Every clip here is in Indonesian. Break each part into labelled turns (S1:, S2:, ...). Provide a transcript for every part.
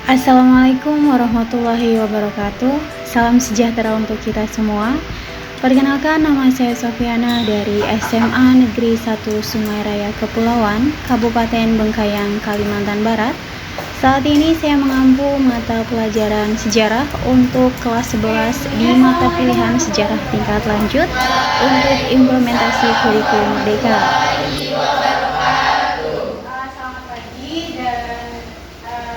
S1: Assalamualaikum warahmatullahi wabarakatuh. Salam sejahtera untuk kita semua. Perkenalkan, nama saya Sofiana dari SMA Negeri 1 Sungai Raya Kepulauan, Kabupaten Bengkayang, Kalimantan Barat. Saat ini saya mengampu mata pelajaran sejarah untuk kelas 11 di mata pilihan sejarah tingkat lanjut untuk implementasi kurikulum Merdeka.
S2: Selamat pagi dan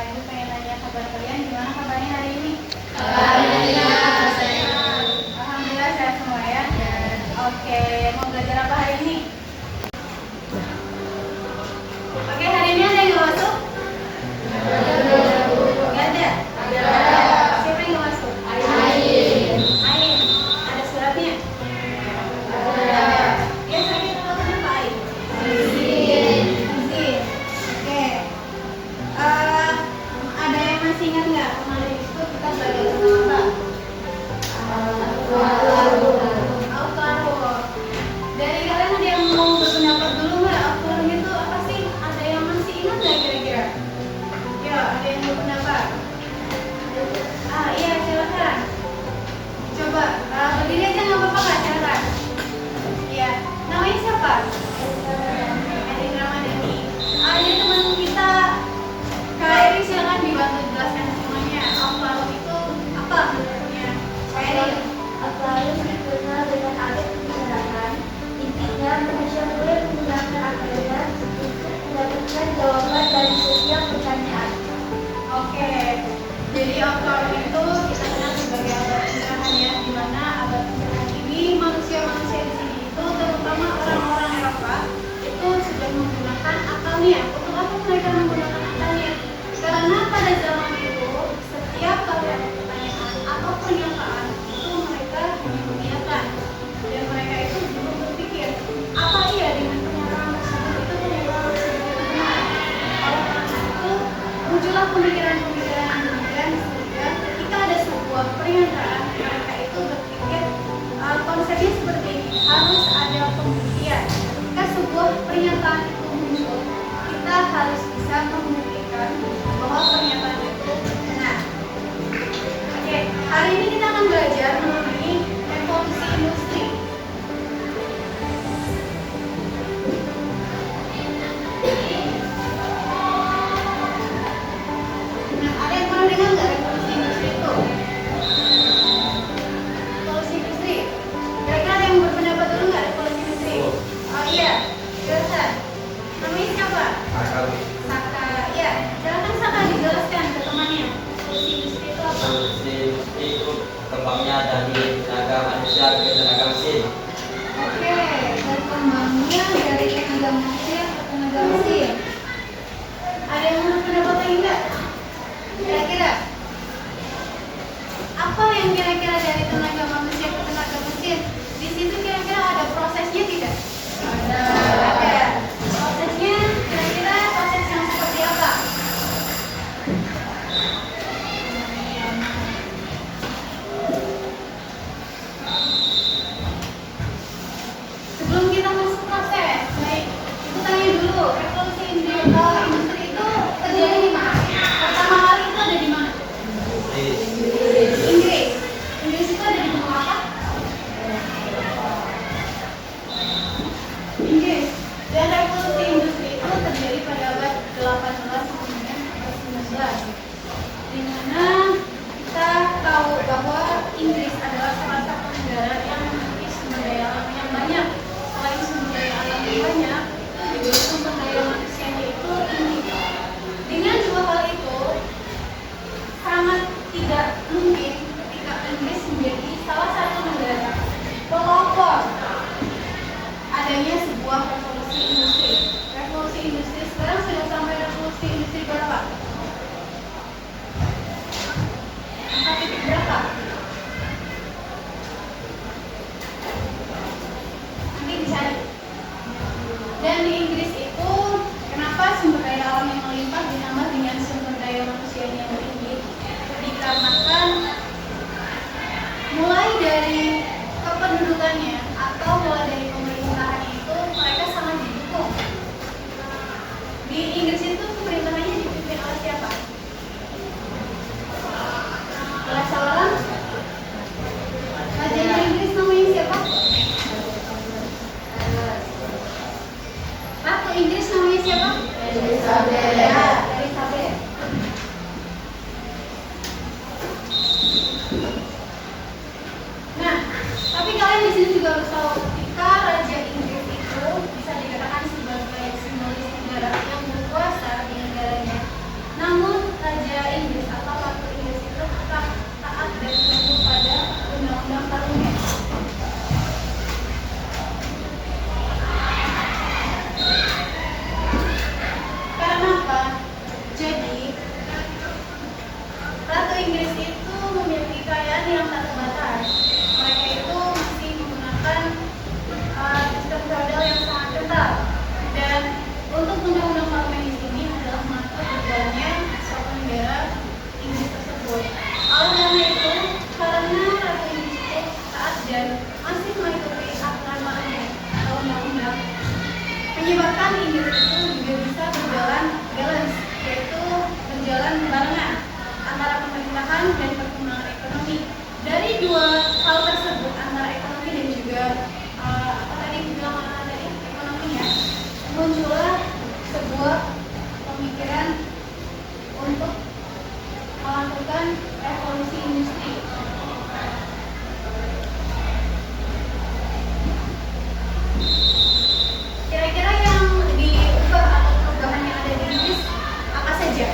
S2: Ibu pengen nanya kabar kalian, gimana kabarnya hari ini? Alhamdulillah sehat semua ya. Dan oke, mau belajar apa hari ini? Oke, hari ini ada yang nggak masuk? Nggak ada? Siapa yang nggak masuk? Ain. Ada suratnya? Biasanya kalau kenapa Ain? Izin. Oke. Ada yang masih ingat nggak kemarin itu kita belajar tentang apa? Al-Qaroh. Dari kalian ada yang mau berpendapat dulu nggak? Al-Qaroh itu apa sih? Ada yang masih ingat nggak kira-kira? Ya, ada yang berpendapat? Iya, silakan. Coba berdiri aja nggak apa-apa nggak? Silakan. Iya, namanya siapa? Erin Ramadhani. Ini teman kita. Kak Eri, silakan dibantu jelaskan semuanya. Al-Qaroh itu apa menurutnya? Kak Eri.
S3: Al-Qaroh dikenal dengan adat masyarakat. Intinya, manusia boleh menggunakan adatnya untuk mendapatkan jawaban dari setiap pertanyaan.
S2: Oke. Jadi Al-Qaroh itu kita kenal sebagai abad pencerahan ya, di mana abad pencerahan ini manusia-manusia di sini itu terutama orang-orang Eropa itu sudah menggunakan akalnya. Untuk apa mereka menggunakan akalnya? Karena pada zaman itu setiap kali ada pertanyaan atau pernyataan itu mereka hanya mengiyakan, dan mereka itu belum berpikir apa iya dengan pernyataan tersebut itu pernyataan tersebut itu benar. Oleh karena itu muncullah pemikiran-pemikiran yang demikian sehingga ketika ada sebuah pernyataan mereka itu berpikir konsepnya seperti ini, harus ada pembuktian. Ketika sebuah pernyataan itu muncul, kita harus bisa membuktikan bahwa pernyataan itu benar. Oke, hari ini kita akan belajar mengenai revolusi industri. Nah, ada yang pernah dengar nggak revolusi industri itu? Revolusi industri. Kira-kira ada yang berpendapat dulu nggak revolusi industri? Oh iya, silakan. Namanya siapa? Saka. Ya, silakan Saka dijelaskan ke temannya. Revolusi industri itu apa?
S4: Revolusi industri itu berkembangnya dari tenaga manusia ke tenaga mesin.
S2: Oke, berkembangnya dari tenaga manusia ke tenaga mesin. Ada yang menurut pendapat lain nggak? Kira-kira apa yang kira-kira dari tenaga manusia ke tenaga mesin? Di situ kira-kira ada prosesnya tidak? Ada. Prosesnya kira-kira proses yang seperti apa? Sebelum kita masuk proses, baik, itu tanya dulu, revolusi industri itu terjadi di mana? Pertama kali itu ada di mana? Inggris. Inggris itu ada di benua apa? Inggris. Dan revolusi industri itu terjadi pada abad 18 sampai dengan abad 19. Di mana kita tahu bahwa Inggris adalah salah satu negara yang memiliki sumber daya alam yang banyak. Selain sumber daya alam yang banyak, juga sumber daya manusianya itu tinggi. Dengan dua hal itu, sangat tidak mungkin ketika Inggris menjadi salah satu negara pelopor adanya sebuah revolusi industri. Revolusi industri sekarang sudah sampai revolusi industri berapa? Angka titik berapa? Nanti dicari. Dan di Inggris itu, kenapa sumber daya alam yang melimpah ditambah dengan sumber daya manusianya yang tinggi? Dikarenakan mulai dari kependudukannya atau mulai dari pemerintahannya itu mereka Elizabeth. Nah, tapi kalian di sini juga harus tahu ketika Raja Inggris itu bisa dikatakan sebagai simbolis negara yang berkuasa di negaranya. Namun Raja Inggris atau Ratu Inggris itu tetap taat dan tunduk pada undang-undang parlemen. Karena apa? Jadi Ratu Inggris itu memiliki kekayaan yang tak terbatas. Mereka itu masih menggunakan sistem feodal yang sangat kental. Dan untuk undang-undang parlemen di sini adalah mengatur berjalannya suatu negara Inggris tersebut. Oleh karena itu, karena Ratu Inggris itu taat dan masih mengikuti aturan parlemen atau undang-undang, menyebabkan Inggris itu juga bisa berjalan balance, yaitu berjalan barengan antara pemerintahan dan perkembangan ekonomi. Dari dua hal tersebut, antara ekonomi dan juga apa tadi bilang tadi ekonominya, muncullah sebuah pemikiran untuk melakukan revolusi industri. Kira-kira yang diubah atau perubahan yang ada di Inggris apa saja?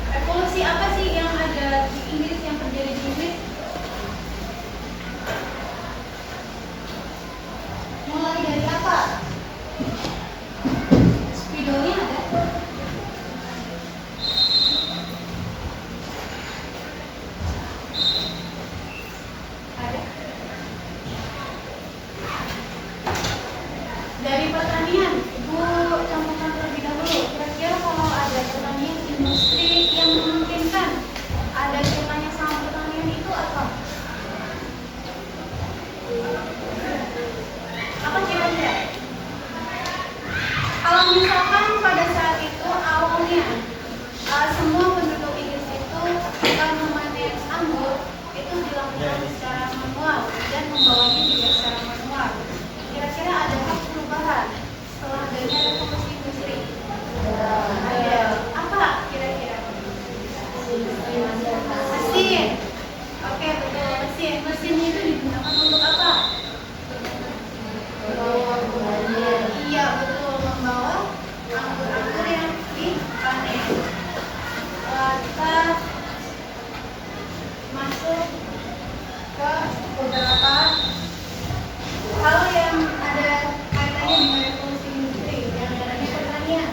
S2: Revolusi apa sih yang ada di Inggris, yang terjadi di Inggris? Mulai dari apa? Spidolnya ada? Ada. Dari pertanian, Ibu contohkan terlebih dahulu. Kira-kira kalau ada pertanian industri yang memungkinkan ada kaitannya sama pertanian itu apa? Apa kira-kira? Kalau misalkan pada saat itu awalnya semua penduduk Inggris itu akan memanen anggur, itu dilakukan secara manual dan membawanya juga secara manual. Kira-kira adakah perubahan setelah adanya revolusi industri? Ada. Apa kira-kira? Mesin. Oke, betul, mesin. Mesin itu digunakan untuk apa? Iya, betul, membawa anggur-anggur yang dipanen. Kita masuk ke beberapa hal yang ada kaitannya dengan revolusi industri, yang adanya pertanian.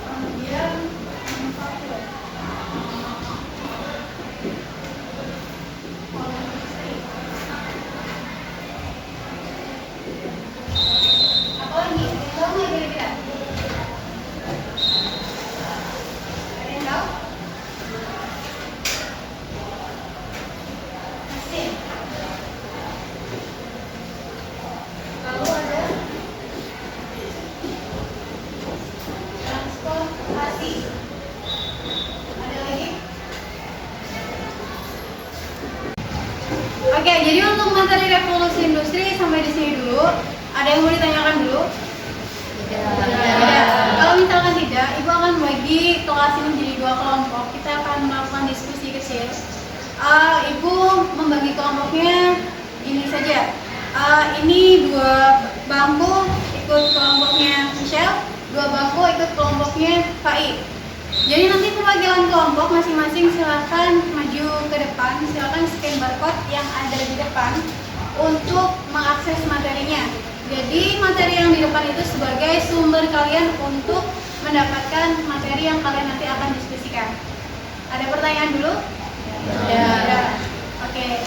S2: Kemudian manufaktur. Industri. Apa lagi? Tahu nggak kira-kira? Ada yang tahu? Mesin. Lalu ada transportasi. Ada lagi? Oke, jadi untuk materi revolusi industri sampai di sini dulu. Ada yang mau ditanyakan dulu? Tidak. Kalau misalkan tidak, Ibu akan bagi kelas ini menjadi dua kelompok. Kita akan melakukan diskusi kecil. Ibu membagi kelompoknya ini saja. Ini dua bangku ikut kelompoknya Michelle, dua bangku ikut kelompoknya Fai. Jadi nanti pembagian kelompok masing-masing silakan maju ke depan, silakan scan barcode yang ada di depan untuk mengakses materinya. Jadi materi yang di depan itu sebagai sumber kalian untuk mendapatkan materi yang kalian nanti akan diskusikan. Ada pertanyaan dulu? Ada. Oke.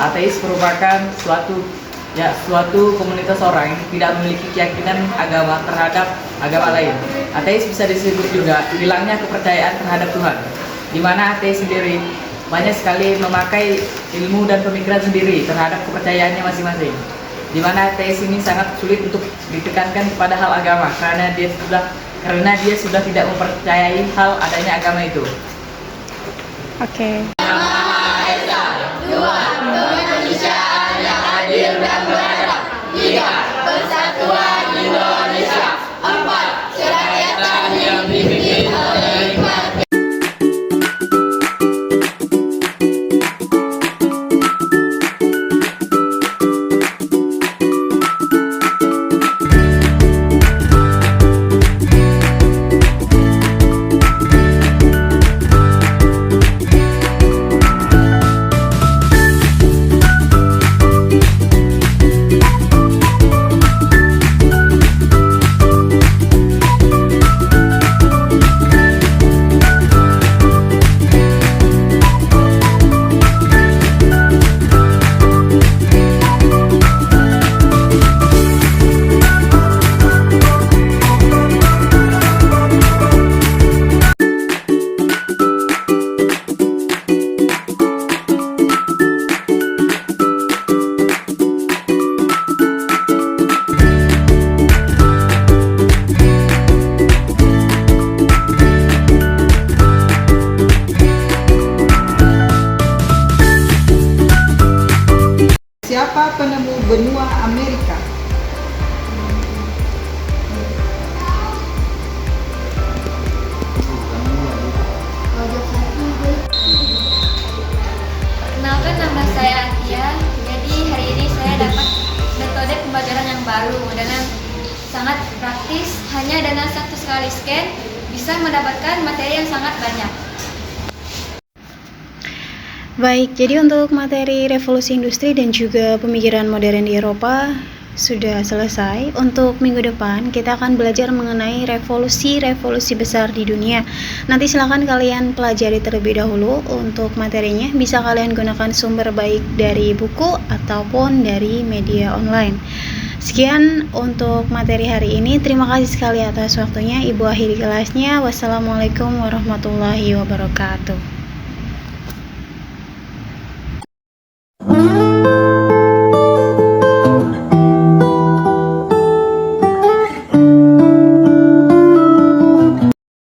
S5: Ateis merupakan suatu komunitas orang yang tidak memiliki keyakinan agama terhadap agama lain. Ateis bisa disebut juga hilangnya kepercayaan terhadap Tuhan, di mana ateis sendiri banyak sekali memakai ilmu dan pemikiran sendiri terhadap kepercayaannya masing-masing. Di mana ateis ini sangat sulit untuk ditekankan kepada hal agama karena dia sudah tidak mempercayai hal adanya agama itu.
S1: Oke.
S6: Siapa penemu benua Amerika?
S3: Perkenalkan, nama saya Atia. Jadi hari ini saya dapat metode pembelajaran yang baru dengan sangat praktis. Hanya dengan satu sekali scan bisa mendapatkan materi yang sangat banyak.
S1: Baik, jadi untuk materi revolusi industri dan juga pemikiran modern di Eropa sudah selesai. Untuk minggu depan kita akan belajar mengenai revolusi besar di dunia. Nanti silakan kalian pelajari terlebih dahulu. Untuk materinya bisa kalian gunakan sumber baik dari buku ataupun dari media online. Sekian untuk materi hari ini. Terima kasih sekali atas waktunya. Ibu akhiri kelasnya. Wassalamualaikum warahmatullahi wabarakatuh.